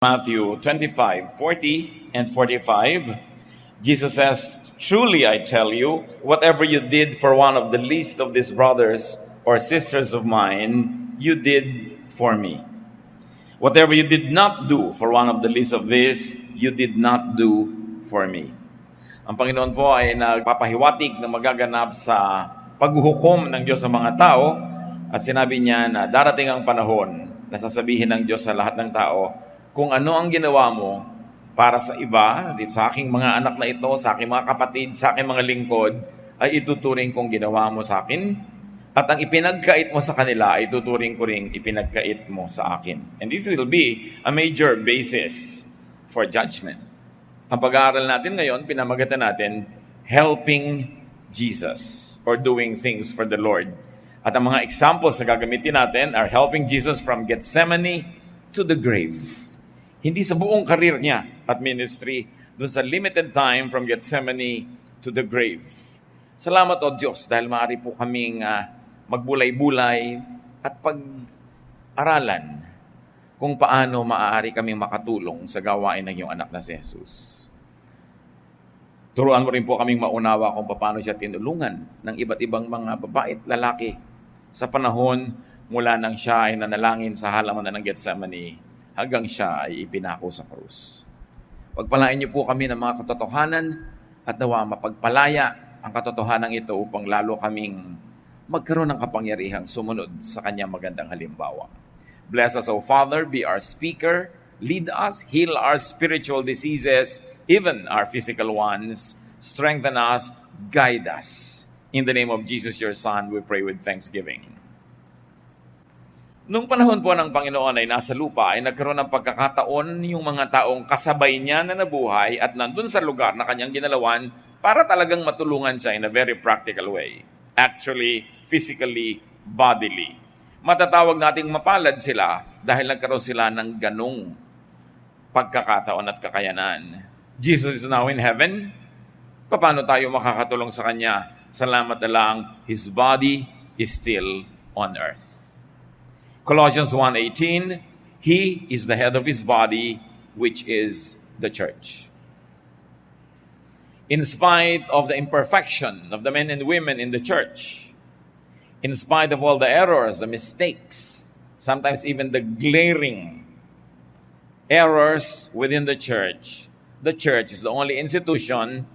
Matthew 25:40 and 45, Jesus says, "Truly I tell you, whatever you did for one of the least of these brothers or sisters of mine, you did for me. Whatever you did not do for one of the least of these, you did not do for me." Ang Panginoon po ay nagpapahiwatig na magaganap sa paghuhukom ng Diyos sa mga tao, at sinabi niya na darating ang panahon na sasabihin ng Diyos sa lahat ng tao, kung ano ang ginawa mo para sa iba, dito sa aking mga anak na ito, sa aking mga kapatid, sa aking mga lingkod, ay ituturing kong ginawa mo sa akin. At ang ipinagkait mo sa kanila, ay ituturing ko ring ipinagkait mo sa akin. And this will be a major basis for judgment. Ang pag-aaral natin ngayon, pinamagatan natin, Helping Jesus, or doing things for the Lord. At ang mga examples na gagamitin natin are helping Jesus from Gethsemane to the grave. Hindi sa buong karir niya at ministry, dun sa limited time from Gethsemane to the grave. Salamat o Diyos dahil maaari po kaming magbulay-bulay at pag-aralan kung paano maaari kaming makatulong sa gawain ng iyong anak na si Jesus. Turuan mo rin po kaming maunawa kung paano siya tinulungan ng iba't ibang mga babae at lalaki sa panahon mula nang siya ay nanalangin sa halaman ng Gethsemane hanggang siya ay ipinako sa krus. Pagpalain niyo po kami ng mga katotohanan at nawa mapagpalaya ang katotohanan ito upang lalo kaming magkaroon ng kapangyarihang sumunod sa kanyang magandang halimbawa. Bless us, O Father, be our speaker, lead us, heal our spiritual diseases, even our physical ones, strengthen us, guide us. In the name of Jesus, your Son, we pray with thanksgiving. Nung panahon po ng Panginoon ay nasa lupa, ay nagkaroon ng pagkakataon yung mga taong kasabay niya na nabuhay at nandun sa lugar na kanyang ginalawan para talagang matulungan siya in a very practical way. Actually, physically, bodily. Matatawag nating mapalad sila dahil nagkaroon sila ng ganong pagkakataon at kakayanan. Jesus is now in heaven. Paano tayo makakatulong sa Kanya? Salamat na lang, His body is still on earth. Colossians 1:18, He is the head of His body, which is the church. In spite of the imperfection of the men and women in the church, in spite of all the errors, the mistakes, sometimes even the glaring errors within the church is the only institution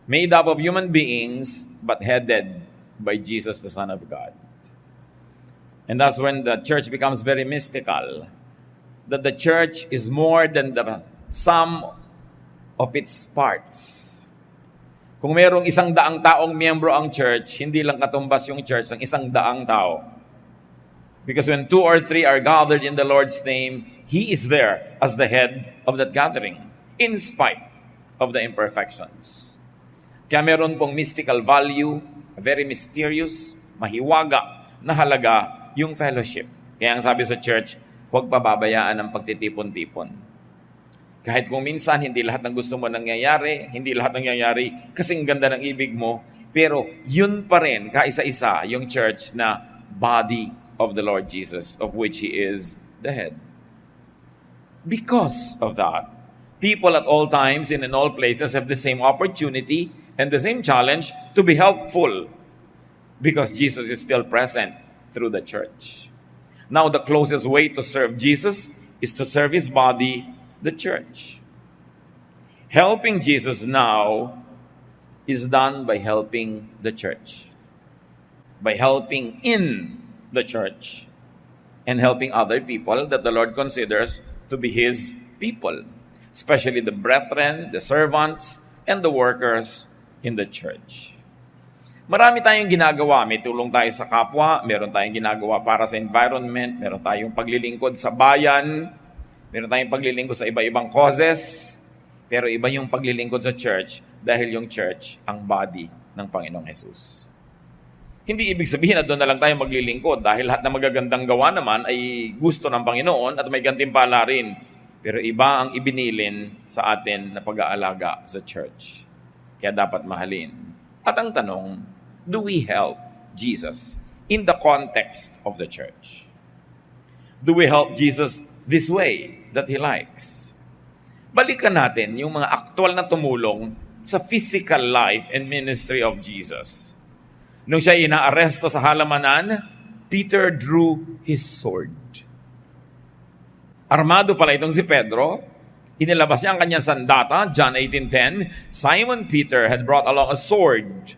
made up of human beings but headed by Jesus, the Son of God. And that's when the church becomes very mystical. That the church is more than the sum of its parts. Kung mayroong 100 taong miyembro ang church, hindi lang katumbas yung church ng 100 tao. Because when 2 or 3 are gathered in the Lord's name, He is there as the head of that gathering, in spite of the imperfections. Kaya meron pong mystical value, very mysterious, mahiwaga na halaga yung fellowship. Kaya ang sabi sa church, huwag pababayaan ang pagtitipon-tipon. Kahit kung minsan hindi lahat ng gusto mo nangyayari, hindi lahat nangyayari kasing ganda ng ibig mo, pero yun pa rin, kaisa-isa, yung church na body of the Lord Jesus, of which He is the head. Because of that, people at all times and in all places have the same opportunity and the same challenge to be helpful because Jesus is still present through the church. Now, the closest way to serve Jesus is to serve His body, the church. Helping Jesus now is done by helping the church, by helping in the church, and helping other people that the Lord considers to be His people, especially the brethren, the servants, and the workers in the church. Marami tayong ginagawa. May tulong tayo sa kapwa, meron tayong ginagawa para sa environment, meron tayong paglilingkod sa bayan, meron tayong paglilingkod sa iba-ibang causes, pero iba yung paglilingkod sa church dahil yung church ang body ng Panginoong Jesus. Hindi ibig sabihin na doon na lang tayo maglilingkod dahil lahat na magagandang gawa naman ay gusto ng Panginoon at may gantimpala rin. Pero iba ang ibinilin sa atin na pag-aalaga sa church. Kaya dapat mahalin. At ang tanong, do we help Jesus in the context of the church? Do we help Jesus this way? that he likes. Balikan natin yung mga aktual na tumulong sa physical life and ministry of Jesus. Nung siya inaaresto sa halamanan, Peter drew his sword. Armado pala itong si Pedro. Inilabas niya ang kanyang sandata, John 18:10. Simon Peter had brought along a sword.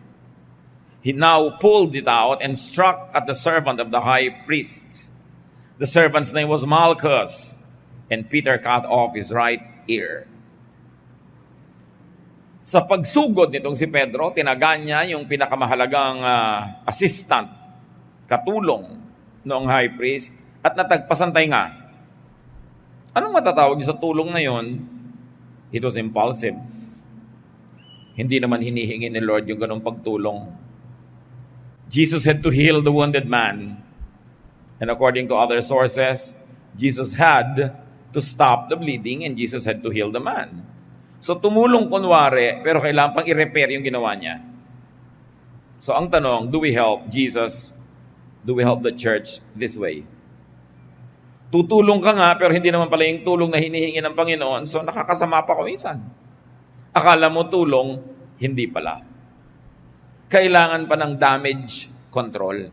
He now pulled it out and struck at the servant of the high priest. The servant's name was Malchus, and Peter cut off his right ear. Sa pagsugod nitong si Pedro, tinagan niya yung pinakamahalagang assistant, katulong noong high priest, at natagpasan tainga. Anong matatawag sa tulong na yon? It was impulsive. Hindi naman hinihingi ni Lord yung ganong pagtulong. Jesus had to heal the wounded man. And according to other sources, Jesus had to stop the bleeding and Jesus had to heal the man. So tumulong kunwari, pero kailangan pang i-repair yung ginawa niya. So ang tanong, do we help Jesus? Do we help the church this way? Tutulong ka nga, pero hindi naman pala yung tulong na hinihingi ng Panginoon, so nakakasama pa kumisan. Akala mo tulong, hindi pala. Kailangan pa ng damage control.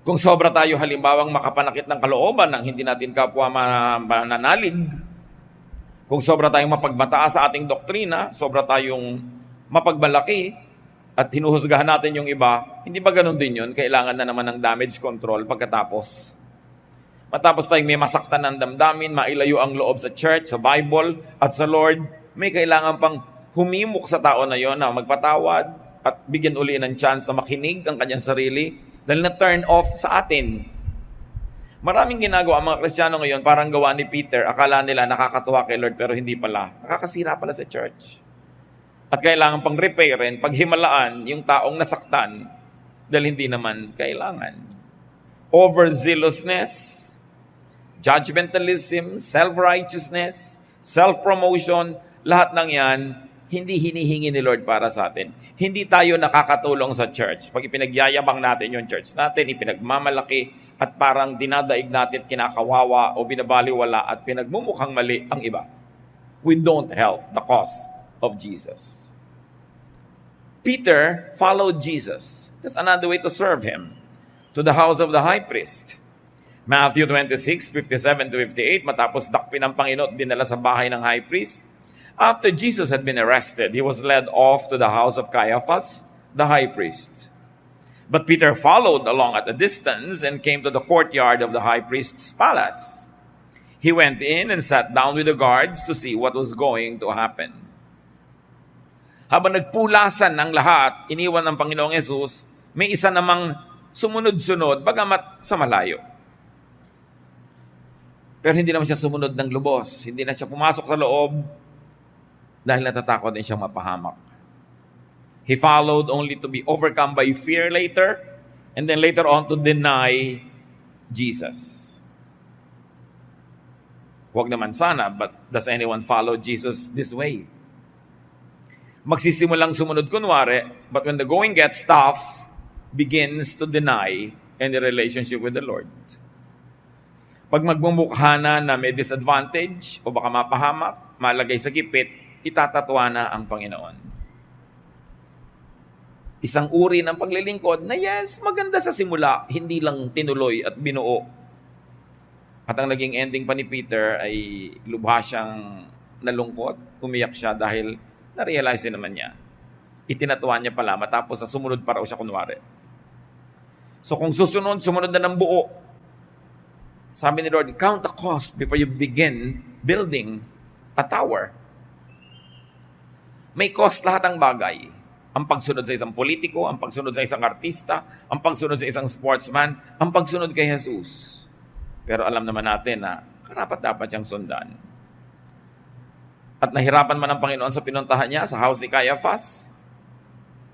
Kung sobra tayo halimbawang makapanakit ng kalooban ng hindi natin kapwa mananalig, kung sobra tayong mapagmataas sa ating doktrina, sobra tayong mapagmalaki, at hinuhusgahan natin yung iba, hindi ba ganun din yun? Kailangan na naman ng damage control pagkatapos. Matapos tayong may masaktan ng damdamin, mailayo ang loob sa church, sa Bible, at sa Lord, may kailangan pang humimok sa tao na yon na magpatawad at bigyan uli ng chance na makinig ang kanyang sarili dahil na-turn off sa atin. Maraming ginagawa ang mga Kristiyano ngayon, parang gawa ni Peter, akala nila nakakatuwa kay Lord pero hindi pala. Nakakasira pala sa church. At kailangan pang repairin, paghimalaan yung taong nasaktan dahil hindi naman kailangan. Overzealousness, judgmentalism, self-righteousness, self-promotion, lahat ng yan, hindi hinihingi ni Lord para sa atin. Hindi tayo nakakatulong sa church. Pag ipinagyayabang natin yung church natin, ipinagmamalaki, at parang dinadaig natin, kinakawawa o binabaliwala at pinagmumukhang mali ang iba. We don't help the cause of Jesus. Peter followed Jesus. That's another way to serve him. To the house of the high priest. Matthew 26:57-58, matapos dakpin ng Panginoon, dinala sa bahay ng high priest. After Jesus had been arrested, he was led off to the house of Caiaphas, the high priest. But Peter followed along at a distance and came to the courtyard of the high priest's palace. He went in and sat down with the guards to see what was going to happen. Habang nagpulasan ng lahat, iniwan ng Panginoong Yesus, may isa namang sumunod-sunod, bagamat sa malayo. Pero hindi naman siya sumunod ng lubos. Hindi na siya pumasok sa loob dahil natatakot din siyang mapahamak. He followed only to be overcome by fear later and then later on to deny Jesus. Huwag naman sana, but does anyone follow Jesus this way? Magsisimulang sumunod kunwari, but when the going gets tough, begins to deny any relationship with the Lord. Pag magmumukha na may disadvantage o baka mapahamak, malagay sa gipit, itatatwa na ang Panginoon. Isang uri ng paglilingkod na yes, maganda sa simula, hindi lang tinuloy at binuo. At ang naging ending pa ni Peter ay lubha siyang nalungkot, umiyak siya dahil na-realize din naman niya. Itinatwa niya pala matapos na sumunod pa raw siya kunwari. So kung sumunod na ng buo, sabi ni Lord, count the cost before you begin building a tower. May cost lahat ang bagay. Ang pagsunod sa isang politiko, ang pagsunod sa isang artista, ang pagsunod sa isang sportsman, ang pagsunod kay Jesus. Pero alam naman natin na karapat-dapat siyang sundan. At nahirapan man ang Panginoon sa pinuntahan niya sa house ni Caiaphas,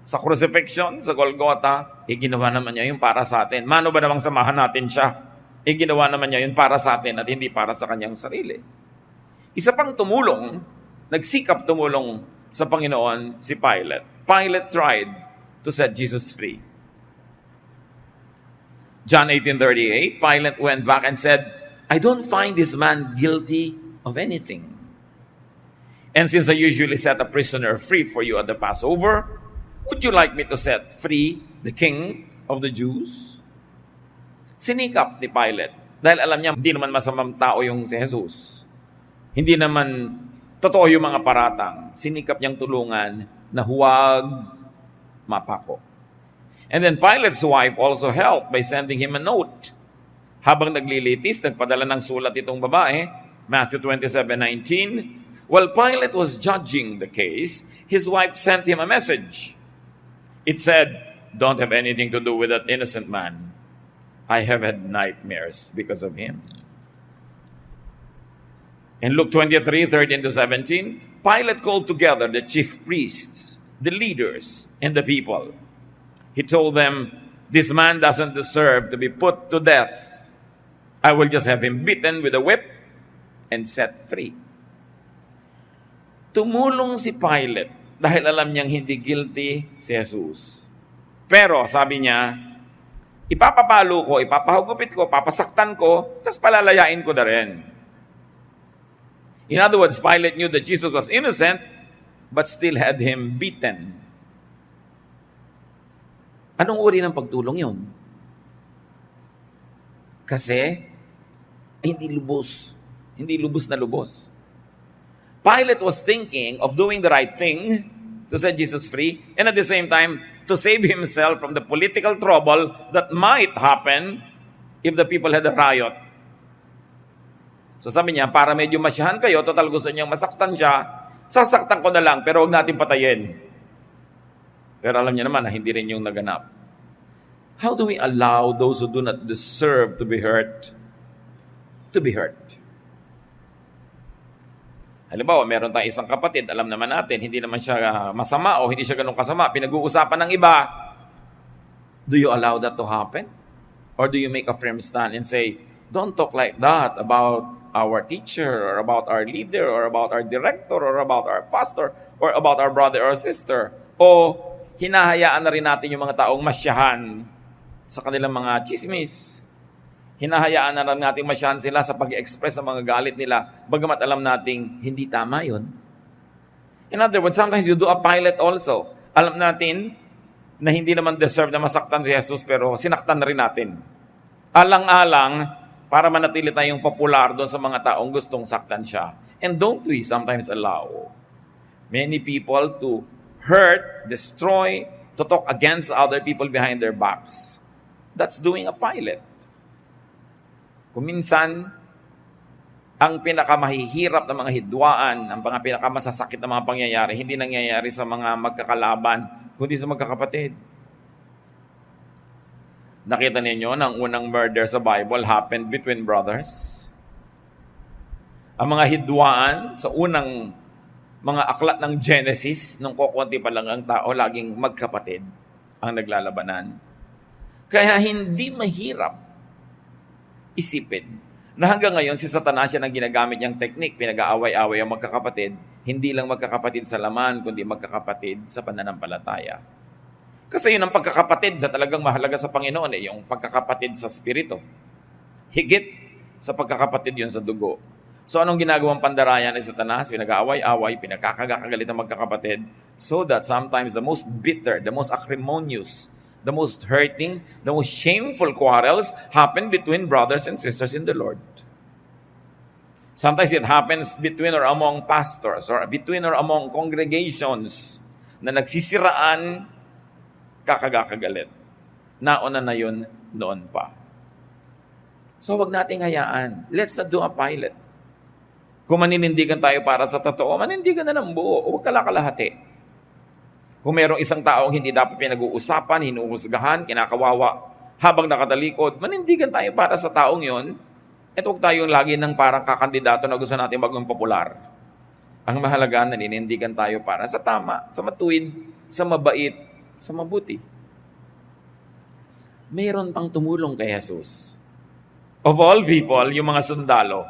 sa crucifixion, sa Golgotha, ginawa naman niya yung para sa atin. Mano ba namang samahan natin siya? Ginawa naman niya yun para sa atin at hindi para sa kanyang sarili. Isa pang tumulong, nagsikap tumulong sa Panginoon si Pilate. Pilate tried to set Jesus free. John 18:38, Pilate went back and said, I don't find this man guilty of anything. And since I usually set a prisoner free for you at the Passover, would you like me to set free the king of the Jews? Sinikap ni Pilate dahil alam niya hindi naman masamang tao yung si Jesus. Hindi naman totoo yung mga paratang. Sinikap niyang tulungan na huwag mapako. And then Pilate's wife also helped by sending him a note. Habang naglilitis, nagpadala ng sulat itong babae, Matthew 27:19. While Pilate was judging the case, his wife sent him a message. It said, "Don't have anything to do with that innocent man. I have had nightmares because of him." In Luke 23:13-17, Pilate called together the chief priests, the leaders, and the people. He told them, "This man doesn't deserve to be put to death. I will just have him beaten with a whip and set free." Tumulong si Pilate dahil alam niyang hindi guilty si Jesus. Pero sabi niya, ipapapalo ko, ipapahugupit ko, papasaktan ko, tapos palalayain ko na rin. In other words, Pilate knew that Jesus was innocent, but still had him beaten. Anong uri ng pagtulong yun? Kasi, hindi lubos na lubos. Pilate was thinking of doing the right thing to set Jesus free, and at the same time, to save himself from the political trouble that might happen if the people had a riot. So sabi niya, para medyo masyahan kayo, total gusto niyang masaktan siya, sasaktan ko na lang, pero huwag natin patayin. Pero alam niya naman na hindi rin yung naganap. How do we allow those who do not deserve to be hurt to be hurt? Halimbawa, meron tayong isang kapatid, alam naman natin, hindi naman siya masama o hindi siya ganun kasama, pinag-uusapan ng iba. Do you allow that to happen? Or do you make a firm stand and say, don't talk like that about our teacher or about our leader or about our director or about our pastor or about our brother or sister? O hinahayaan na rin natin yung mga taong masyahan sa kanilang mga chismis. Hinahayaan na rin natin masyahan sila sa pag-express ng mga galit nila, bagamat alam nating hindi tama yun. In other words, sometimes you do a Pilate also. Alam natin na hindi naman deserve na masaktan si Jesus, pero sinaktan na rin natin. Alang-alang, para manatili tayong popular doon sa mga taong gustong saktan siya. And don't we sometimes allow many people to hurt, destroy, to talk against other people behind their backs? That's doing a Pilate. Kung minsan, ang pinakamahihirap na mga hidwaan, ang mga pinakamasasakit na mga pangyayari, hindi nangyayari sa mga magkakalaban, kundi sa magkakapatid. Nakita ninyo na ang unang murder sa Bible happened between brothers. Ang mga hidwaan sa unang mga aklat ng Genesis, nung kukunti pa lang ang tao, laging magkapatid ang naglalabanan. Kaya hindi mahirap isipin na hanggang ngayon si Satanas yan ang ginagamit niyang teknik, pinag-aaway-away ang magkakapatid, hindi lang magkakapatid sa laman, kundi magkakapatid sa pananampalataya. Kasi yun ang pagkakapatid na talagang mahalaga sa Panginoon, yung pagkakapatid sa spirito. Higit sa pagkakapatid yun sa dugo. So anong ginagawang pandarayan ni Satanas? Pinag-aaway-away, pinagkakagalit ang magkakapatid, so that sometimes the most bitter, the most acrimonious, the most hurting, the most shameful quarrels happen between brothers and sisters in the Lord. Sometimes it happens between or among pastors or between or among congregations na nagsisiraan, kakagagalit. Nauna na yun noon pa. So wag nating hayaan. Let's not do a Pilate. Kung maninindigan tayo para sa totoo, manindigan na ng buo. Huwag kalakalahati. Kung mayroong isang taong hindi dapat pinag-uusapan, hinuhusgahan, kinakawawa, habang nakatalikod, manindigan tayo para sa taong yon, at huwag tayong lagi ng parang kakandidato na gusto natin maging popular. Ang mahalaga, naninindigan tayo para sa tama, sa matuwid, sa mabait, sa mabuti. Mayroon pang tumulong kay Jesus. Of all people, yung mga sundalo,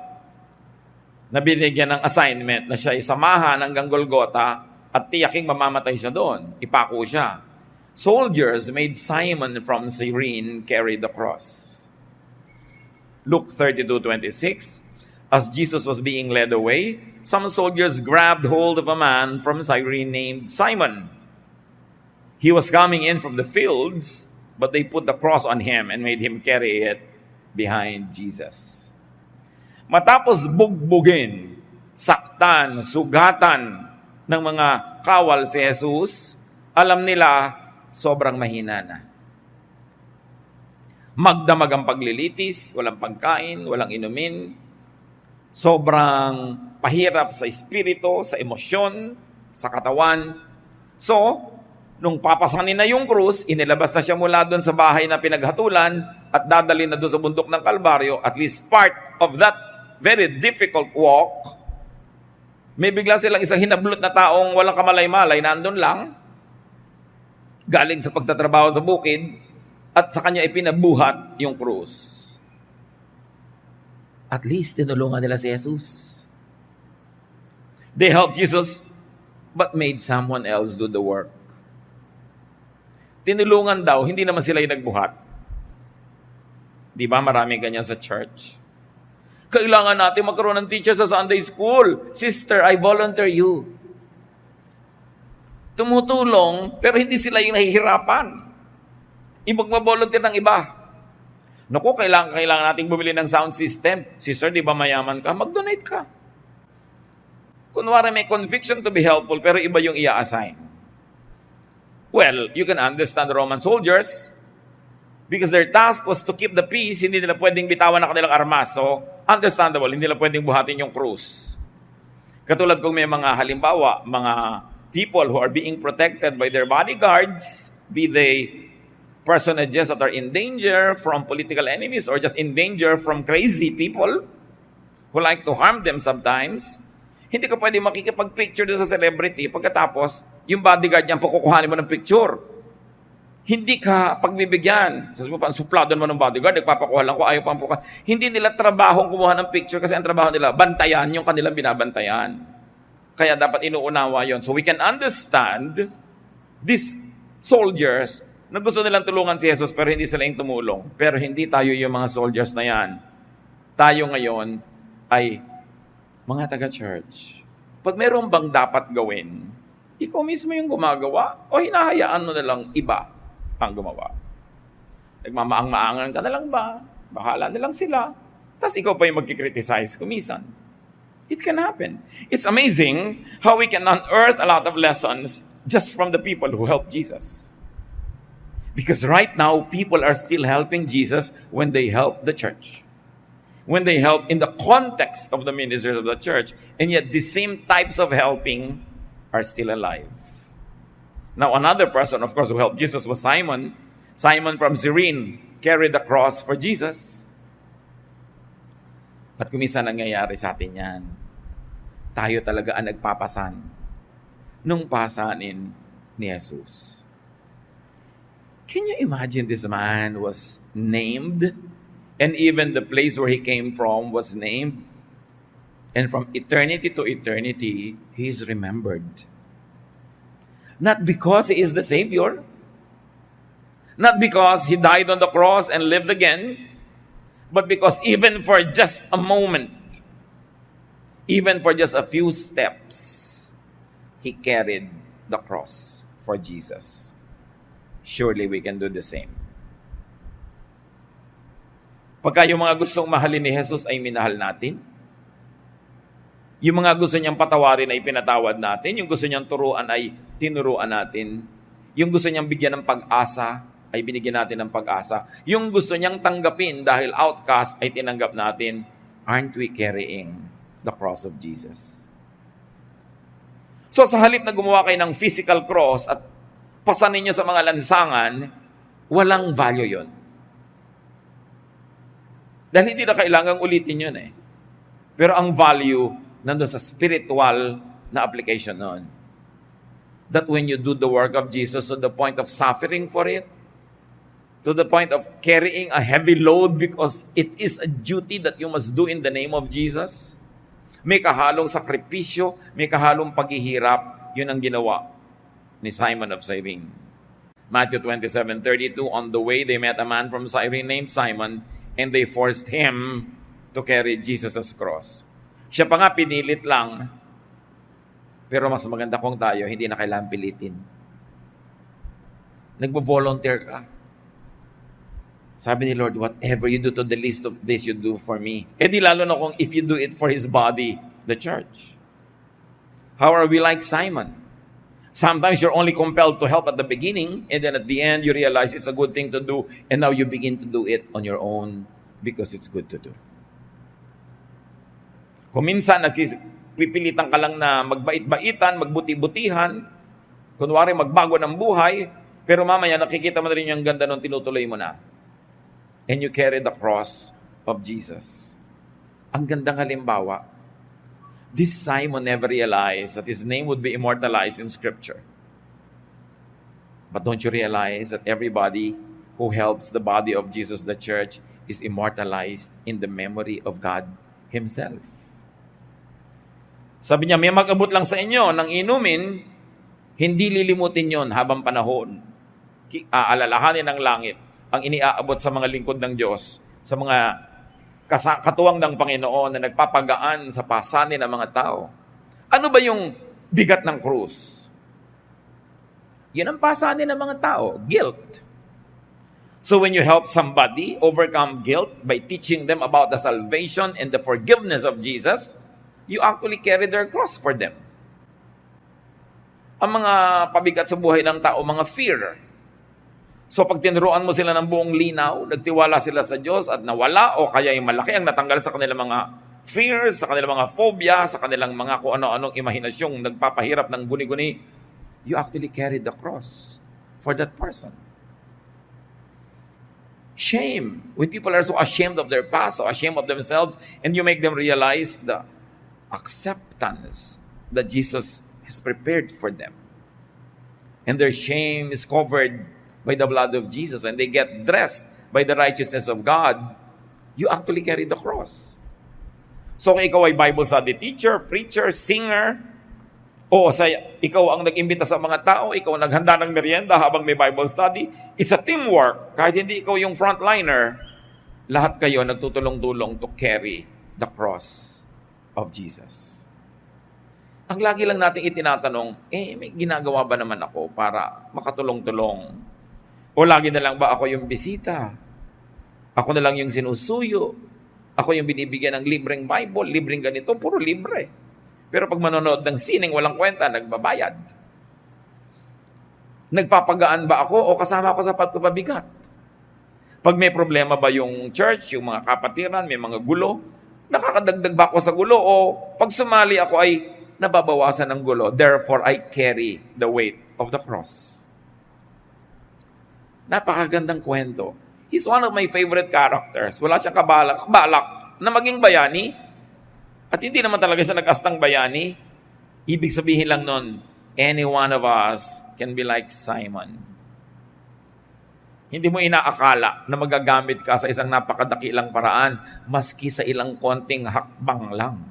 na binigyan ng assignment na siya isamahan hanggang Golgotha, at tiyaking mamamatay siya doon. Ipako siya. Soldiers made Simon from Cyrene carry the cross. Luke 32:26, as Jesus was being led away, some soldiers grabbed hold of a man from Cyrene named Simon. He was coming in from the fields, but they put the cross on him and made him carry it behind Jesus. Matapos bugbugin, saktan, sugatan ng mga kawal si Jesus, alam nila sobrang mahina na. Magdamag ang paglilitis, walang pagkain, walang inumin, sobrang pahirap sa espiritu, sa emosyon, sa katawan. So, nung papasanin na yung krus, inilabas na siya mula doon sa bahay na pinaghatulan at dadalhin na doon sa bundok ng Kalbaryo, at least part of that very difficult walk, may bigla silang isang hinablot na taong walang kamalay-malay, nandun lang, galing sa pagtatrabaho sa bukid, at sa kanya ipinabuhat yung krus. At least tinulungan nila si Jesus. They helped Jesus, but made someone else do the work. Tinulungan daw, hindi naman sila yung nagbuhat. Di ba maraming ganyan sa church? Kailangan natin magkaroon ng teacher sa Sunday school. Sister, I volunteer you. Tumutulong, pero hindi sila yung nahihirapan. Ibang mabolunteer ng iba. Naku, kailangan nating bumili ng sound system. Sister, di ba mayaman ka? Mag-donate ka. Kunwari may conviction to be helpful, pero iba yung i-assign. Well, you can understand the Roman soldiers because their task was to keep the peace. Hindi nila pwedeng bitawan ang kanilang armas. So, understandable, hindi nila pwedeng buhatin yung krus. Katulad kung may mga halimbawa, mga people who are being protected by their bodyguards, be they personages that are in danger from political enemies or just in danger from crazy people who like to harm them sometimes, hindi ka pwede makikipag-picture doon sa celebrity pagkatapos yung bodyguard niya pakukuhanin mo ng picture. Hindi ka pagbibigyan. Sabi mo pa, suplado naman ng bodyguard, nagpapakuha lang ko, ayaw pang pukuha. Hindi nila trabahong kumuha ng picture kasi ang trabaho nila, bantayan yung kanilang binabantayan. Kaya dapat inuunawa yon. So we can understand these soldiers na gusto nilang tulungan si Jesus pero hindi sila yung tumulong. Pero hindi tayo yung mga soldiers na yan. Tayo ngayon ay mga taga-church. Pag meron bang dapat gawin, ikaw mismo yung gumagawa o hinahayaan mo na lang iba ang gumawa? Nagmamaang-maangan ka na lang ba? Bahala na lang sila. Tapos ikaw pa yung magkikriticize kumisan. It can happen. It's amazing how we can unearth a lot of lessons just from the people who helped Jesus. Because right now, people are still helping Jesus when they help the church. When they help in the context of the ministers of the church. And yet, the same types of helping are still alive. Now, another person, of course, who helped Jesus was Simon. Simon from Cyrene carried the cross for Jesus. At kuminsan nangyayari sa atin yan. Tayo talaga ang nagpapasan nung pasanin ni Jesus. Can you imagine this man was named? And even the place where he came from was named. And from eternity to eternity, he is remembered. Not because he is the Savior. Not because he died on the cross and lived again. But because even for just a moment, even for just a few steps, he carried the cross for Jesus. Surely we can do the same. Pagka yung mga gustong mahalin ni Jesus ay minahal natin, yung mga gusto niyang patawarin ay pinatawad natin, yung gusto niyang turuan ay tinuruan natin, yung gusto niyang bigyan ng pag-asa ay binigyan natin ng pag-asa, yung gusto niyang tanggapin dahil outcast ay tinanggap natin, aren't we carrying the cross of Jesus? So sa halip na gumawa kayo ng physical cross at pasanin nyo sa mga lansangan, walang value yon. Dahil hindi na kailangang ulitin yun eh. Pero ang value nandun sa spiritual na application nun. That when you do the work of Jesus to the point of suffering for it, to the point of carrying a heavy load because it is a duty that you must do in the name of Jesus, may kahalong sakripisyo, may kahalong paghihirap, yun ang ginawa ni Simon of Cyrene. Matthew 27:32, on the way they met a man from Cyrene named Simon, and they forced him to carry Jesus' cross. Siya pa nga pinilit lang, pero mas maganda kung tayo, hindi na kailangan pilitin. Nagbo-volunteer ka. Sabi ni Lord, whatever you do to the least of this, you do for me. Eh di lalo na kung if you do it for His body, the church. How are we like Simon? Sometimes you're only compelled to help at the beginning, and then at the end, you realize it's a good thing to do, and now you begin to do it on your own because it's good to do. Kung minsan, pipilitan ka lang na magbait-baitan, magbuti-butihan, kunwari magbago ng buhay, pero mamaya nakikita mo na rin yung ganda nung tinutuloy mo na. And you carry the cross of Jesus. Ang gandang halimbawa. This Simon never realized that his name would be immortalized in Scripture. But don't you realize that everybody who helps the body of Jesus, the church, is immortalized in the memory of God Himself? Sabi niya, may mag-abot lang sa inyo ng inumin, hindi lilimutin yon habang panahon. Aalalahanin ng langit ang iniaabot sa mga lingkod ng Diyos, sa mga katuwang ng Panginoon na nagpapagaan sa pasanin ng mga tao. Ano ba yung bigat ng krus? Yan ang pasanin ng mga tao, guilt. So when you help somebody overcome guilt by teaching them about the salvation and the forgiveness of Jesus, you actually carry their cross for them. Ang mga pabigat sa buhay ng tao, mga fear. So pag tinuruan mo sila ng buong linaw, nagtiwala sila sa Diyos at nawala o kaya yung malaki ang natanggal sa kanilang mga fears, sa kanilang mga phobia, sa kanilang mga kung ano-anong imahinasyong nagpapahirap ng guni-guni, you actually carry the cross for that person. Shame. When people are so ashamed of their past, so ashamed of themselves, and you make them realize the acceptance that Jesus has prepared for them. And their shame is covered by the blood of Jesus, and they get dressed by the righteousness of God, you actually carry the cross. So kung ikaw ay Bible study teacher, preacher, singer, o ikaw ang nag-imbita sa mga tao, ikaw ang naghanda ng merienda habang may Bible study, it's a teamwork. Kahit hindi ikaw yung frontliner, lahat kayo nagtutulong-tulong to carry the cross of Jesus. Ang lagi lang natin itinatanong, may ginagawa ba naman ako para makatulong-tulong? O lagi na lang ba ako yung bisita? Ako na lang yung sinusuyo? Ako yung binibigyan ng libreng Bible, libreng ganito, puro libre. Pero pag manonood ng sining walang kwenta, nagbabayad. Nagpapagaan ba ako o kasama ako sa pagpapabigat? Pag may problema ba yung church, yung mga kapatiran, may mga gulo, nakakadagdag ba ako sa gulo o pag sumali ako ay nababawasan ng gulo? Therefore, I carry the weight of the cross. Napakagandang kwento. He's one of my favorite characters. Wala siyang kabalak na maging bayani. At hindi naman talaga siya nag-astang bayani. Ibig sabihin lang nun, any one of us can be like Simon. Hindi mo inaakala na magagamit ka sa isang napakadakilang paraan, maski sa ilang konting hakbang lang.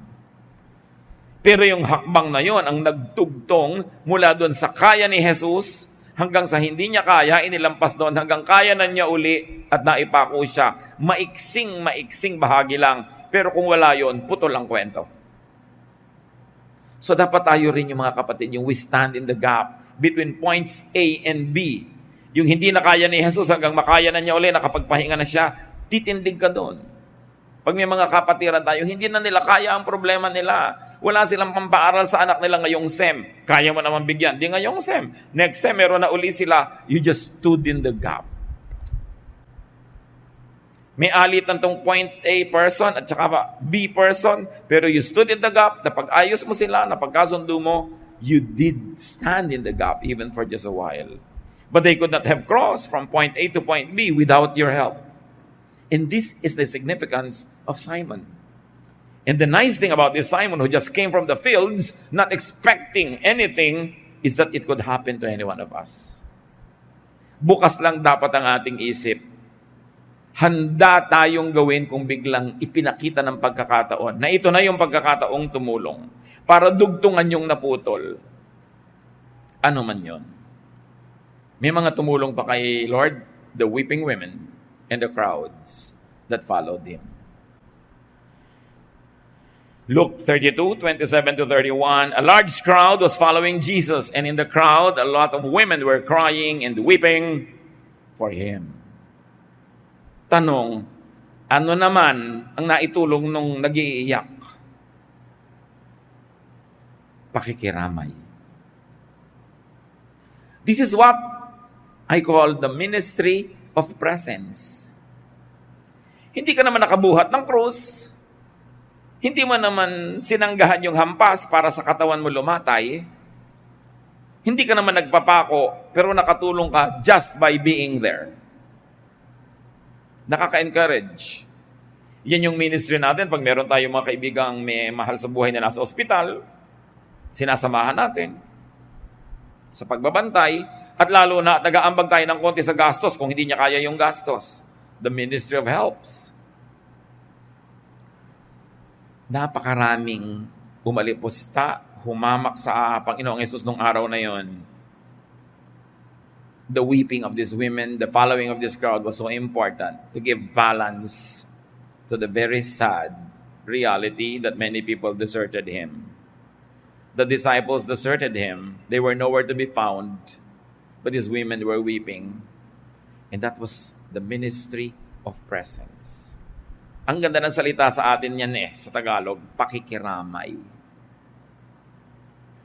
Pero yung hakbang na yon ang nagtugtong mula doon sa kaya ni Jesus, hanggang sa hindi niya kaya, inilampas doon, hanggang kaya na niya uli at naipako siya. Maiksing bahagi lang. Pero kung wala yon, putol ang kwento. So dapat tayo rin yung mga kapatid, yung we stand in the gap between points A and B. Yung hindi na kaya ni Jesus hanggang makaya na niya uli, nakapagpahinga na siya, titindig ka doon. Pag may mga kapatiran tayo, hindi na nila kaya ang problema nila. Wala silang pampaaral sa anak nila ngayong SEM. Kaya mo naman bigyan. Di ngayong SEM. Next SEM, meron na uli sila. You just stood in the gap. May alitan tong point A person at saka B person, pero you stood in the gap, napag-ayos mo sila, napagkasundo mo, you did stand in the gap even for just a while. But they could not have crossed from point A to point B without your help. And this is the significance of Simon. And the nice thing about this Simon who just came from the fields, not expecting anything, is that it could happen to any one of us. Bukas lang dapat ang ating isip. Handa tayong gawin kung biglang ipinakita ng pagkakataon na ito na yung pagkakataong tumulong para dugtungan yung naputol. Ano man yon. May mga tumulong pa kay Lord, the weeping women and the crowds. that followed him. Luke 32:27-31, a large crowd was following Jesus, and in the crowd, a lot of women were crying and weeping for him. Tanong, ano naman ang naitulong nung nag-iiyak? Pakikiramay. This is what I call the ministry of presence. Hindi ka naman nakabuhat ng krus. Hindi mo naman sinanggahan yung hampas para sa katawan mo lumatay. Hindi ka naman nagpapako, pero nakatulong ka just by being there. Nakaka-encourage. Yan yung ministry natin. Pag meron tayong mga kaibigang may mahal sa buhay na nasa ospital, sinasamahan natin sa pagbabantay, at lalo na nag-aambag tayo ng konti sa gastos kung hindi niya kaya yung gastos. The ministry of helps. Napakaraming umalipusta, humamak sa Panginoong Yesus nung araw na yon. The weeping of these women, the following of this crowd was so important to give balance to the very sad reality that many people deserted him. The disciples deserted him. They were nowhere to be found, but these women were weeping. And that was the ministry of presence. Ang ganda ng salita sa atin yan sa Tagalog, pakikiramay.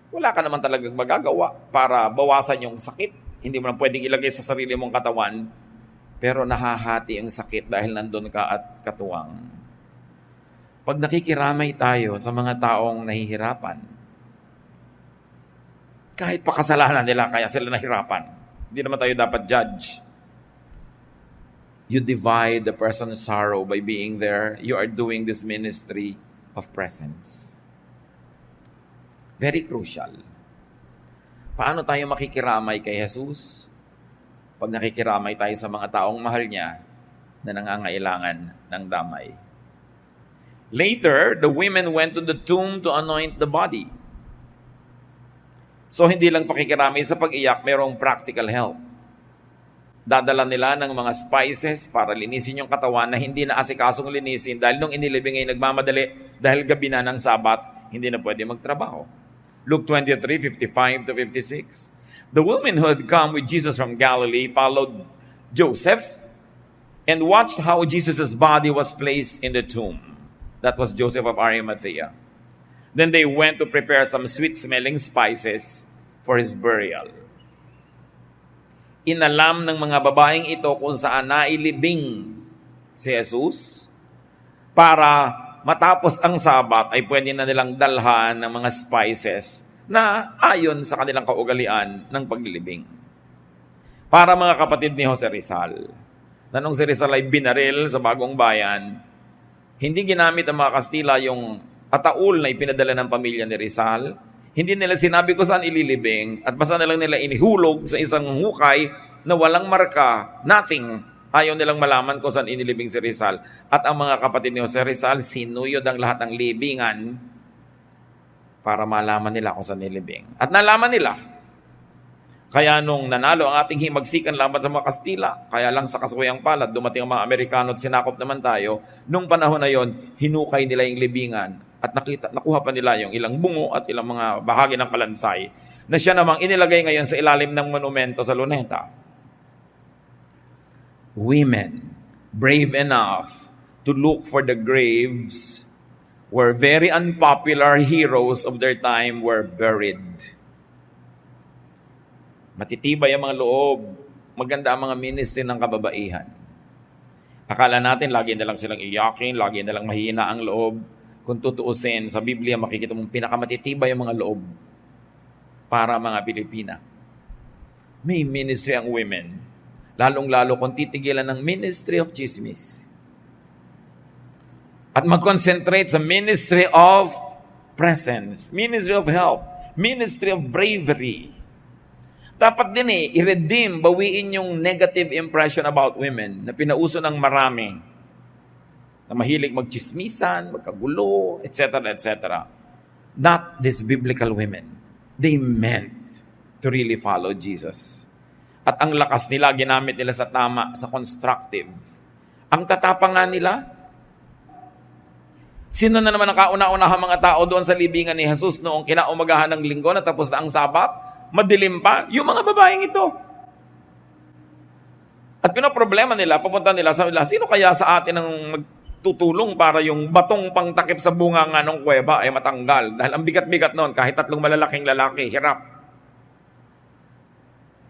Wala ka naman talagang magagawa para bawasan yung sakit. Hindi mo lang pwedeng ilagay sa sarili mong katawan, pero nahahati ang sakit dahil nandun ka at katuwang. Pag nakikiramay tayo sa mga taong nahihirapan, kahit pa kasalanan nila kaya sila nahirapan, hindi naman tayo dapat judge. You divide the person's sorrow by being there. You are doing this ministry of presence. Very crucial. Paano tayo makikiramay kay Jesus? Pag nakikiramay tayo sa mga taong mahal niya na nangangailangan ng damay. Later, the women went to the tomb to anoint the body. So hindi lang pakikiramay sa pag-iyak, mayroong practical help. Dadala nila ng mga spices para linisin yung katawan na hindi na asikasong linisin dahil nung inilibing ay nagmamadali dahil gabi na ng Sabat, hindi na pwede magtrabaho. Luke 23:55-56. The women who had come with Jesus from Galilee followed Joseph and watched how Jesus' body was placed in the tomb. That was Joseph of Arimathea. Then they went to prepare some sweet-smelling spices for his burial. Inalam ng mga babaeng ito kung saan nailibing si Jesus para matapos ang Sabat ay pwede na nilang dalhan ng mga spices na ayon sa kanilang kaugalian ng paglilibing. Para mga kapatid ni Jose Rizal, na nung si Rizal ay binaril sa Bagong Bayan, hindi ginamit ng mga Kastila yung ataul na ipinadala ng pamilya ni Rizal. Hindi nila sinabi kung saan ililibing at basta na lang nila inihulog sa isang hukay na walang marka, nothing. Ayaw nilang malaman kung saan inilibing si Rizal. At ang mga kapatid ni Jose Rizal, sinuyod ang lahat ng libingan para malaman nila kung saan nilibing. At nalaman nila. Kaya nung nanalo ang ating himagsikan laban sa mga Kastila, kaya lang sa kaswayang palad, dumating ang mga Amerikano at sinakop naman tayo, nung panahon na yon, hinukay nila yung libingan at nakuha pa nila yung ilang bungo at ilang mga bahagi ng kalansay na siya namang inilagay ngayon sa ilalim ng monumento sa Luneta. Women, brave enough to look for the graves where very unpopular heroes of their time were buried. Matitibay ang mga loob, maganda ang mga ministry ng kababaihan. Akala natin lagi na lang silang iyakin, lagi na lang mahina ang loob. Kung tutuusin, sa Biblia makikita mong pinakamatitibay ang mga loob para mga Pilipina. May ministry ang women, lalong-lalo kung titigilan ng ministry of chismis. At mag-concentrate sa ministry of presence, ministry of help, ministry of bravery. Dapat din i-redeem, bawiin yung negative impression about women na pinauso ng marami na mahilig magchismisan, magkagulo, etc., etc. Not these biblical women. They meant to really follow Jesus. At ang lakas nila, ginamit nila sa tama, sa constructive. Ang tatapang nga nila. Sino na naman ang kauna-unahang mga tao doon sa libingan ni Jesus noong kinaumagahan ng linggo na tapos na ang Sabat? Madilim pa? Yung mga babaeng ito. At pinoproblema nila, pupunta nila sa nila, sino kaya sa atin ang magtutulong para yung batong pangtakip sa bunga nga ng kuweba ay matanggal? Dahil ang bigat-bigat noon, kahit 3 malalaking lalaki, hirap.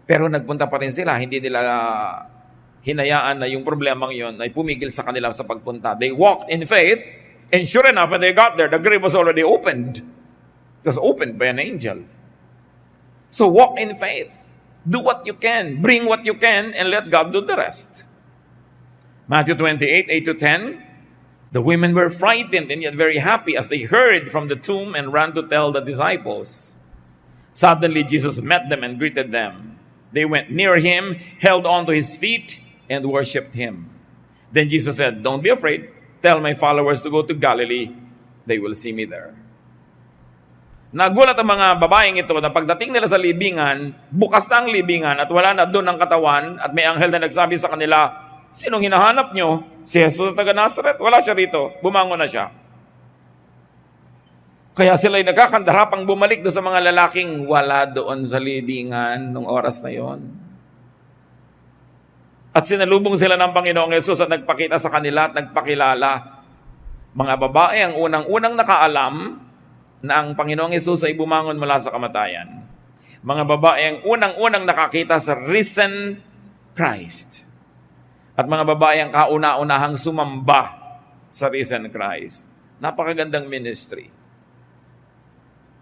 Pero nagpunta pa rin sila, hindi nila hinayaan na yung problemang yon ay pumigil sa kanila sa pagpunta. They walked in faith, and sure enough, when they got there, the grave was already opened. It was opened by an angel. So walk in faith. Do what you can. Bring what you can and let God do the rest. Matthew 28, 8-10. The women were frightened and yet very happy as they hurried from the tomb and ran to tell the disciples. Suddenly Jesus met them and greeted them. They went near him, held on to his feet, and worshipped him. Then Jesus said, "Don't be afraid. Tell my followers to go to Galilee. They will see me there." Nagulat ang mga babaeng ito na pagdating nila sa libingan, bukas na ang libingan at wala na doon ang katawan at may anghel na nagsabi sa kanila, "Sinong hinahanap nyo? Si Jesus na taga Nazareth? Wala siya rito. Bumangon na siya." Kaya sila'y nagkakandarapang bumalik doon sa mga lalaking wala doon sa libingan nung oras na yon. At sinalubong sila ng Panginoong Yesus at nagpakita sa kanila at nagpakilala. Mga babae ang unang-unang nakaalam na ang Panginoong Yesus ay bumangon mula sa kamatayan. Mga babae ang unang-unang nakakita sa risen Christ. At mga babae ang kauna-unahang sumamba sa risen Christ. Napakagandang ministry.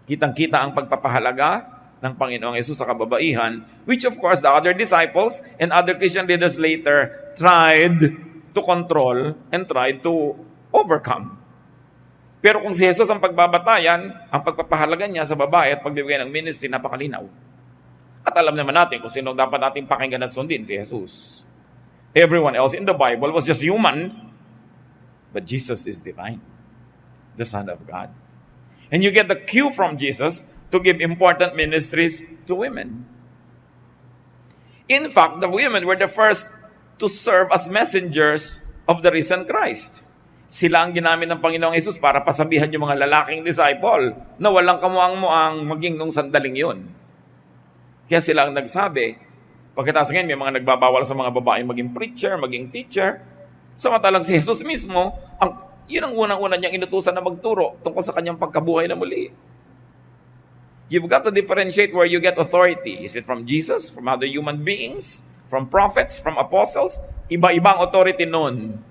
Kitang-kita ang pagpapahalaga ng Panginoong Yesus sa kababaihan, which of course the other disciples and other Christian leaders later tried to control and tried to overcome. Pero kung si Jesus ang pagbabatayan, ang pagpapahalaga niya sa babae at pagbibigay ng ministry, napakalinaw. At alam naman natin kung sino dapat nating pakinggan at sundin, si Jesus. Everyone else in the Bible was just human, but Jesus is divine, the Son of God. And you get the cue from Jesus to give important ministries to women. In fact, the women were the first to serve as messengers of the risen Christ. Sila ang ginamit ng Panginoong Yesus para pasabihan yung mga lalaking disciple na walang kamuang-muang maging nung sandaling yun. Kaya sila ang nagsabi, pagkatapos ngayon may mga nagbabawal sa mga babae maging preacher, maging teacher, samantalang si Jesus mismo, yun ang unang-una niyang inutusan na magturo tungkol sa kanyang pagkabuhay na muli. You've got to differentiate where you get authority. Is it from Jesus, from other human beings, from prophets, from apostles? Iba-ibang authority nun.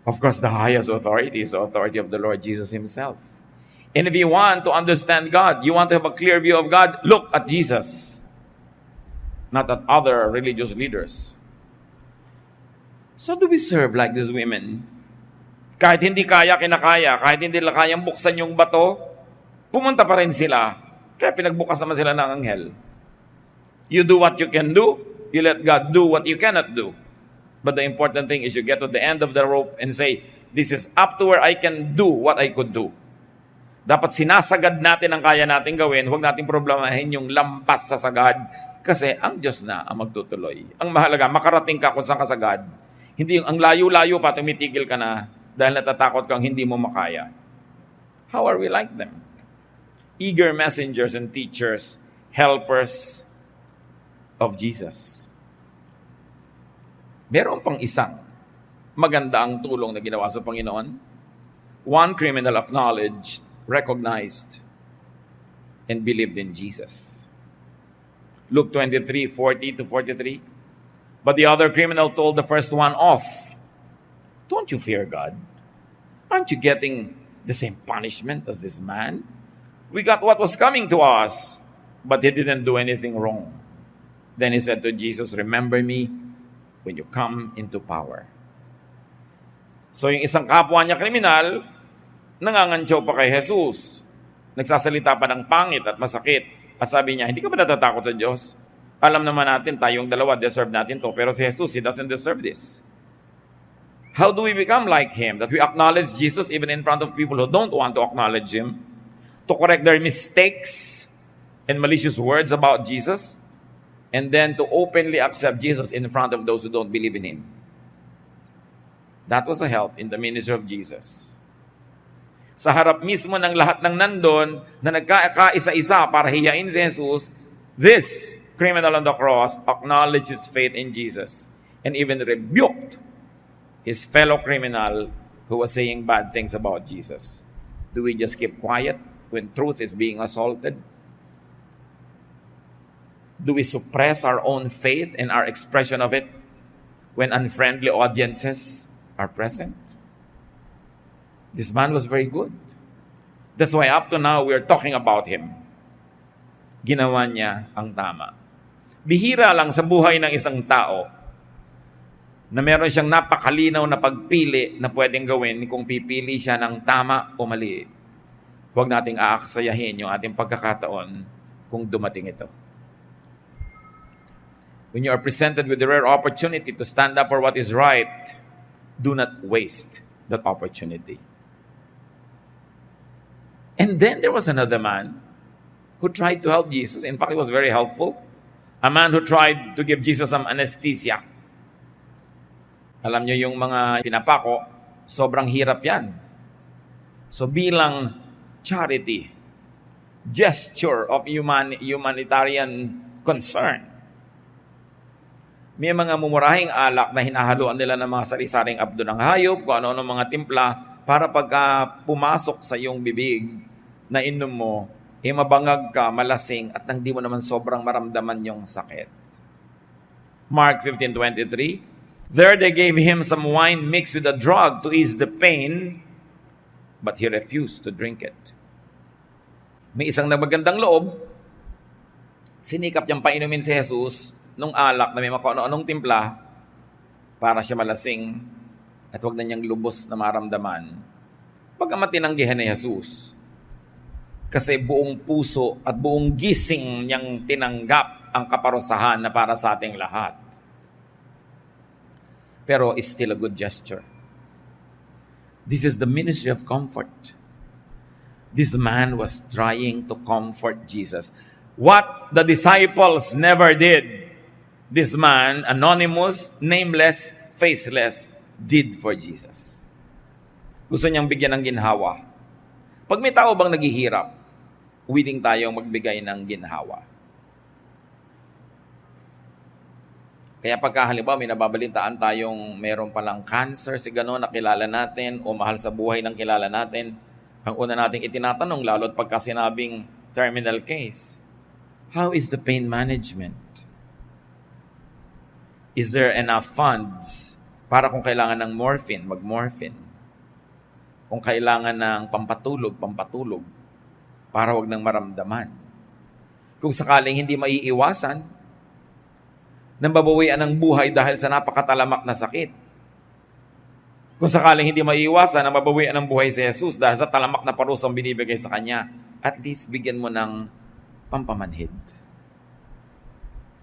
Of course, the highest authority is the authority of the Lord Jesus Himself. And if you want to understand God, you want to have a clear view of God, look at Jesus, not at other religious leaders. So do we serve like these women? Kahit hindi kinakaya, kahit hindi nila kayang buksan yung bato, pumunta pa rin sila. Kaya pinagbukas naman sila ng anghel. You do what you can do, you let God do what you cannot do. But the important thing is you get to the end of the rope and say, this is up to where I can do what I could do. Dapat sinasagad natin ang kaya natin gawin, huwag natin problemahin yung lampas sa sagad. Kasi ang Diyos na ang magtutuloy. Ang mahalaga, makarating ka kung saan ka sagad. Hindi yung ang layo-layo pa, tumitigil ka na dahil natatakot kang hindi mo makaya. How are we like them? Eager messengers and teachers, helpers of Jesus. Meron pang isang maganda ang tulong na ginawa sa Panginoon. One criminal acknowledged, recognized, and believed in Jesus. Luke 23:40-43. But the other criminal told the first one off, "Don't you fear God? Aren't you getting the same punishment as this man? We got what was coming to us, but he didn't do anything wrong." Then he said to Jesus, "Remember me when you come into power." So yung isang kapwa niya kriminal, nangangantyaw pa kay Jesus. Nagsasalita pa ng pangit at masakit. At sabi niya, hindi ka ba natatakot sa Diyos? Alam naman natin, tayong dalawa, deserve natin to. Pero si Jesus, He doesn't deserve this. How do we become like Him? That we acknowledge Jesus even in front of people who don't want to acknowledge Him? To correct their mistakes and malicious words about Jesus? And then to openly accept Jesus in front of those who don't believe in Him. That was a help in the ministry of Jesus. Sa harap mismo ng lahat ng nandun na nagkakaisa-isa para hiyain si Jesus, this criminal on the cross acknowledged his faith in Jesus and even rebuked his fellow criminal who was saying bad things about Jesus. Do we just keep quiet when truth is being assaulted? Do we suppress our own faith and our expression of it when unfriendly audiences are present? This man was very good. That's why up to now, we're talking about him. Ginawa niya ang tama. Bihira lang sa buhay ng isang tao na meron siyang napakalinaw na pagpili na pwedeng gawin kung pipili siya ng tama o mali. Huwag nating aaksayahin yung ating pagkakataon kung dumating ito. When you are presented with the rare opportunity to stand up for what is right, do not waste that opportunity. And then there was another man who tried to help Jesus. In fact, he was very helpful. A man who tried to give Jesus some anesthesia. Alam niyo yung mga pinapako, sobrang hirap yan. So bilang charity, gesture of humanitarian concern, may mga mumurahing alak na hinahaluan nila ng mga sari-saring abdo ng hayop, kung ano-ano mga timpla, para pagka pumasok sa iyong bibig na inom mo, mabangag ka, malasing, at nang di mo naman sobrang maramdaman yung sakit. Mark 15:23, there they gave him some wine mixed with a drug to ease the pain, but he refused to drink it. May isang nagmagandang loob, sinikap niyang painumin si Jesus nung alak na may ano-anong timpla para siya malasing at huwag na niyang lubos na maramdaman. Pagkamat tinanggihan ni Jesus, kasi buong puso at buong gising niyang tinanggap ang kaparusahan na para sa ating lahat. Pero it's still a good gesture. This is the ministry of comfort. This man was trying to comfort Jesus. What the disciples never did, this man, anonymous, nameless, faceless, did for Jesus. Gusto niyang bigyan ng ginhawa. Pag may tao bang naghihirap, willing tayong magbigay ng ginhawa. Kaya pagka halimbawa may nababalitaan tayong meron palang cancer, si gano'n nakilala natin o mahal sa buhay ng kilala natin, ang una nating itinatanong, lalo't pagka sinabing terminal case, how is the pain management? Is there enough funds para kung kailangan ng morphine, mag-morphine? Kung kailangan ng pampatulog, para wag nang maramdaman. Kung sakaling hindi maiiwasan, nang babawian ng buhay dahil sa napakatalamak na sakit. Kung sakaling hindi maiiwasan, nang babawian ng buhay si Jesus dahil sa talamak na parusang binibigay sa Kanya, at least bigyan mo ng pampamanhid.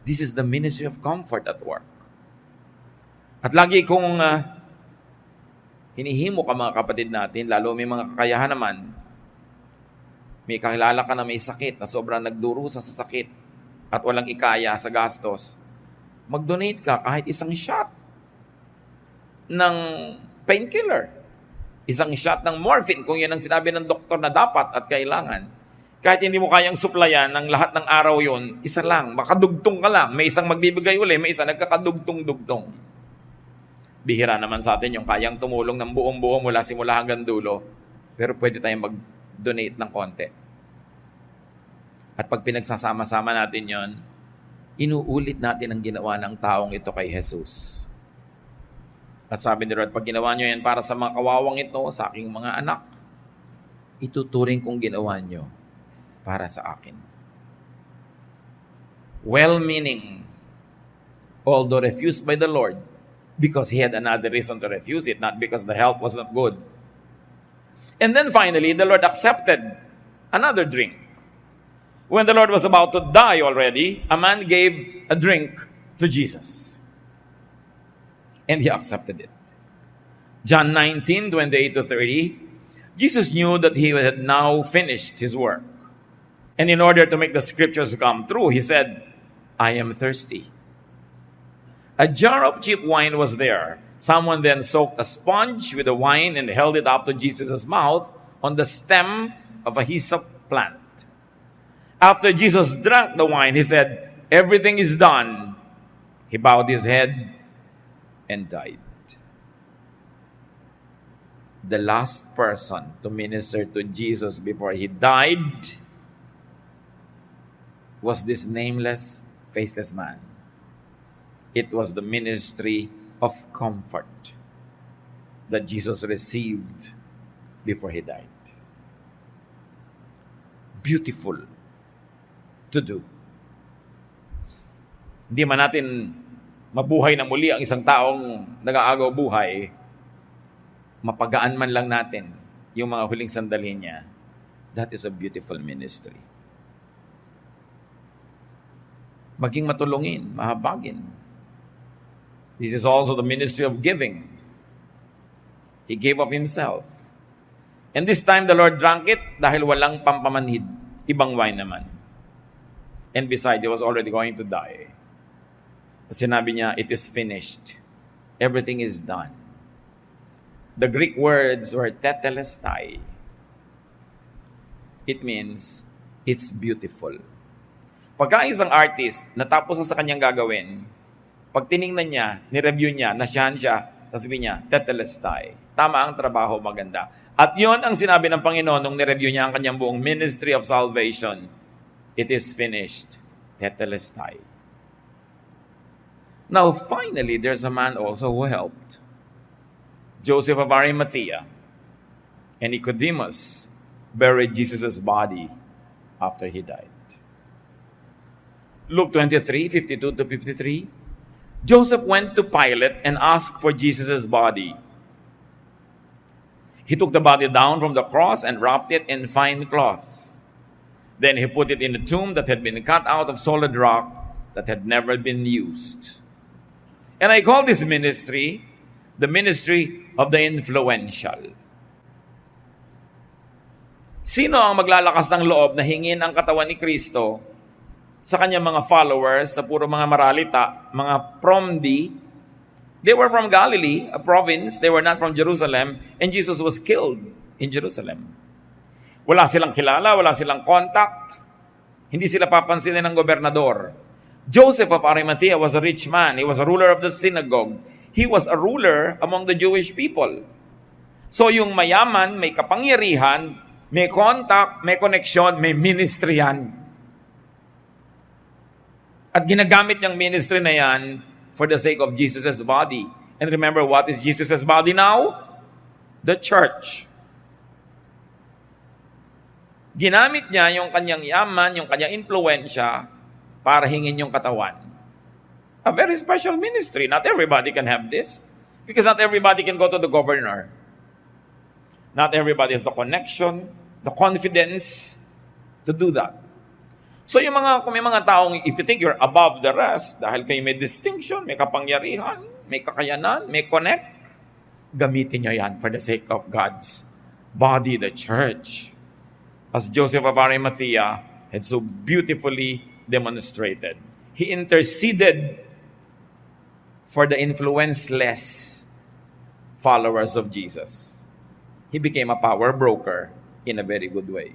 This is the ministry of comfort at work. At lagi kong hinihimo ka mga kapatid natin, lalo may mga kakayahan naman, may kakilala ka na may sakit na sobrang nagdurusa sa sakit at walang ikaya sa gastos, mag-donate ka kahit isang shot ng painkiller, isang shot ng morphine kung yan ang sinabi ng doktor na dapat at kailangan. Kahit hindi mo kayang suplayan ng lahat ng araw yon, isa lang, makadugtong ka lang, may isang magbibigay uli, may isa nagkakadugtong-dugtong. Bihira naman sa atin yung kayang tumulong ng buong-buo mula simula hanggang dulo. Pero pwede tayong mag-donate ng konti. At pag pinagsasama-sama natin yon, inuulit natin ang ginawa ng taong ito kay Jesus. At sabi ni Lord, pag ginawa nyo yan para sa mga kawawang ito, sa aking mga anak, ituturing kong ginawa nyo para sa akin. Well-meaning, although refused by the Lord, because he had another reason to refuse it, not because the help was not good. And then finally, the Lord accepted another drink. When the Lord was about to die already, a man gave a drink to Jesus. And he accepted it. John 19:28-30, Jesus knew that he had now finished his work. And in order to make the scriptures come true, he said, I am thirsty. A jar of cheap wine was there, Someone then soaked a sponge with the wine and held it up to Jesus' mouth on the stem of a hyssop plant. After Jesus drank the wine, he said, "Everything is done." He bowed his head and died. The last person to minister to Jesus before he died was this nameless, faceless man. It was the ministry of comfort that Jesus received before he died. Beautiful to do. Hindi man natin mabuhay na muli ang isang taong nag-aagaw buhay, mapagaan man lang natin yung mga huling sandali niya. That is a beautiful ministry. Maging matulungin, mahabagin. This is also the ministry of giving. He gave of himself. And this time the Lord drank it dahil walang pampamanhid. Ibang wine naman. And besides, he was already going to die. Sinabi niya, "It is finished. Everything is done." The Greek words were tetelestai. It means, it's beautiful. Pagka isang artist, natapos na sa kanyang gagawin, pag tiningnan niya, nireview niya, nasyahan siya, sasabihin niya, tetelestai. Tama ang trabaho, maganda. At yon ang sinabi ng Panginoon nung nireview niya ang kanyang buong ministry of salvation. It is finished. Tetelestai. Now, finally, there's a man also who helped. Joseph of Arimathea and Nicodemus buried Jesus' body after he died. Luke 23, 52 to 53. Joseph went to Pilate and asked for Jesus' body. He took the body down from the cross and wrapped it in fine cloth. Then he put it in a tomb that had been cut out of solid rock that had never been used. And I call this ministry the ministry of the influential. Sino ang maglalakas ng loob na hingin ang katawan ni Kristo sa kanyang mga followers, sa puro mga maralita, mga promdi? They were from Galilee, a province. They were not from Jerusalem. And Jesus was killed in Jerusalem. Wala silang kilala, wala silang contact. Hindi sila papansinin ng gobernador. Joseph of Arimathea was a rich man. He was a ruler of the synagogue. He was a ruler among the Jewish people. So yung mayaman, may kapangyarihan, may contact, may connection, may ministry yan. At ginagamit yung ministry na yan for the sake of Jesus' body. And remember, what is Jesus' body now? The church. Ginamit niya yung kanyang yaman, yung kanyang influensya para hingin yung katawan. A very special ministry. Not everybody can have this. Because not everybody can go to the governor. Not everybody has the connection, the confidence to do that. So kung may mga taong, if you think you're above the rest, dahil kayo may distinction, may kapangyarihan, may kakayanan, may connect, gamitin nyo yan for the sake of God's body, the church. As Joseph of Arimathea had so beautifully demonstrated. He interceded for the influenceless followers of Jesus. He became a power broker in a very good way.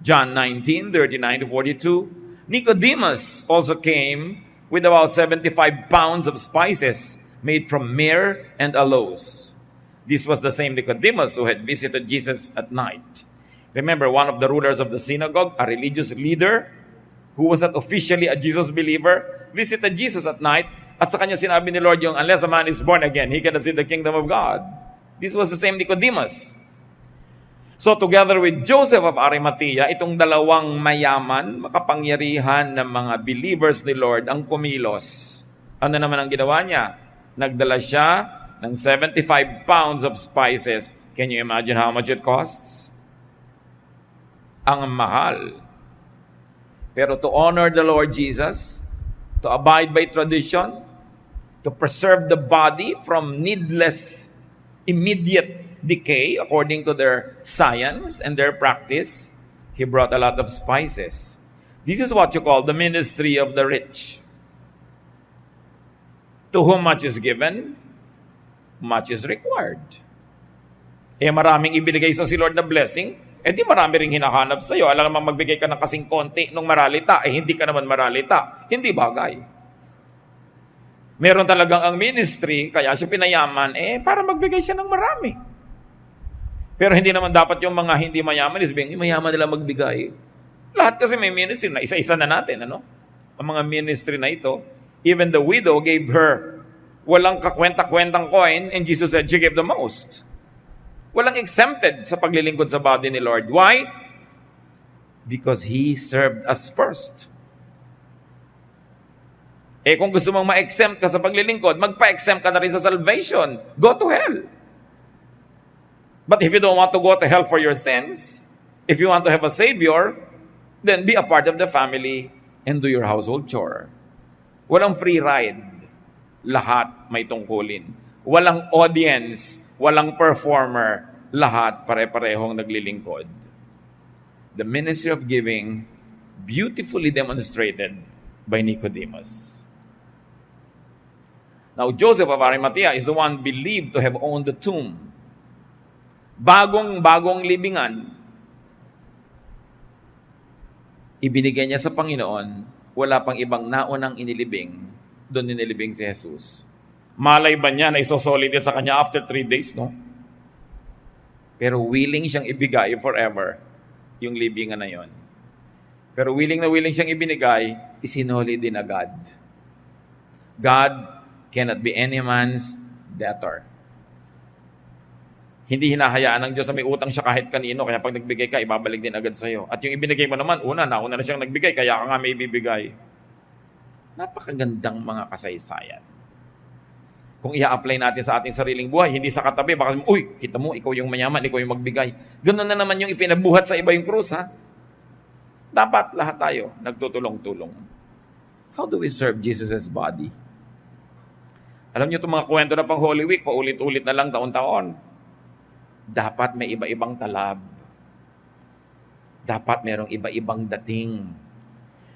John 19, 39 to 42. Nicodemus also came with about 75 pounds of spices made from myrrh and aloes. This was the same Nicodemus who had visited Jesus at night. Remember, one of the rulers of the synagogue, a religious leader, who was not officially a Jesus believer, visited Jesus at night, at sa kanya sinabi ni Lord yung, unless a man is born again, he cannot see the kingdom of God. This was the same Nicodemus. So together with Joseph of Arimathea, itong dalawang mayaman, makapangyarihan ng mga believers ni Lord ang kumilos. Ano naman ang ginawa niya? Nagdala siya ng 75 pounds of spices. Can you imagine how much it costs? Ang mahal. Pero to honor the Lord Jesus, to abide by tradition, to preserve the body from needless, immediate decay according to their science and their practice, he brought a lot of spices. This is what you call the ministry of the rich. To whom much is given, much is required. Maraming ibinigay sa si Lord na blessing, di marami ring hinahanap sa'yo. Alam naman magbigay ka ng kasing konti nung maralita, hindi ka naman maralita. Hindi bagay. Meron talagang ang ministry, kaya siya pinayaman, para magbigay siya ng marami. Pero hindi naman dapat yung mga hindi mayaman, yung mayaman nila magbigay. Lahat kasi may ministry na, isa-isa na natin, ano? Ang mga ministry na ito, even the widow gave her walang kakwenta-kwentang coin, and Jesus said she gave the most. Walang exempted sa paglilingkod sa body ni Lord. Why? Because He served us first. Kung gusto mong ma-exempt ka sa paglilingkod, magpa-exempt ka na rin sa salvation. Go to hell. But if you don't want to go to hell for your sins, if you want to have a Savior, then be a part of the family and do your household chore. Walang free ride. Lahat may tungkulin. Walang audience, walang performer, lahat pare-parehong naglilingkod. The ministry of giving, beautifully demonstrated by Nicodemus. Now, Joseph of Arimathea is the one believed to have owned the tomb. Bagong libingan, ibinigay niya sa Panginoon, wala pang ibang naunang inilibing, doon inilibing si Jesus. Malay ba niya na isosolid sa kanya after 3 days, no? Pero willing siyang ibigay forever yung libingan na yon. Pero willing na willing siyang ibinigay, isinolid din agad. God cannot be any man's debtor. Hindi hinahayaan ng Diyos na may utang siya kahit kanino, kaya pag nagbigay ka, ibabalik din agad sa'yo. At yung ibinigay mo naman, nauna na siyang nagbigay, kaya ka nga may ibibigay. Napakagandang mga kasaysayan. Kung i-apply natin sa ating sariling buhay, hindi sa katabi, baka, kita mo, ikaw yung mayaman, ikaw yung magbigay. Ganun na naman yung ipinabuhat sa iba yung krus, ha? Dapat lahat tayo nagtutulong-tulong. How do we serve Jesus' body? Alam niyo itong mga kwento na pang Holy Week, paulit-ulit na lang taon-taon. Dapat may iba-ibang talab. Dapat merong iba-ibang dating.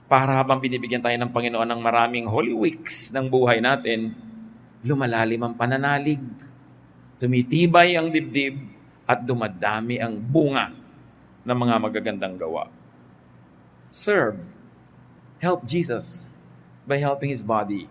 Para habang binibigyan tayo ng Panginoon ng maraming Holy Weeks ng buhay natin, lumalalim ang pananalig, tumitibay ang dibdib, at dumadami ang bunga ng mga magagandang gawa. Serve. Help Jesus by helping His body.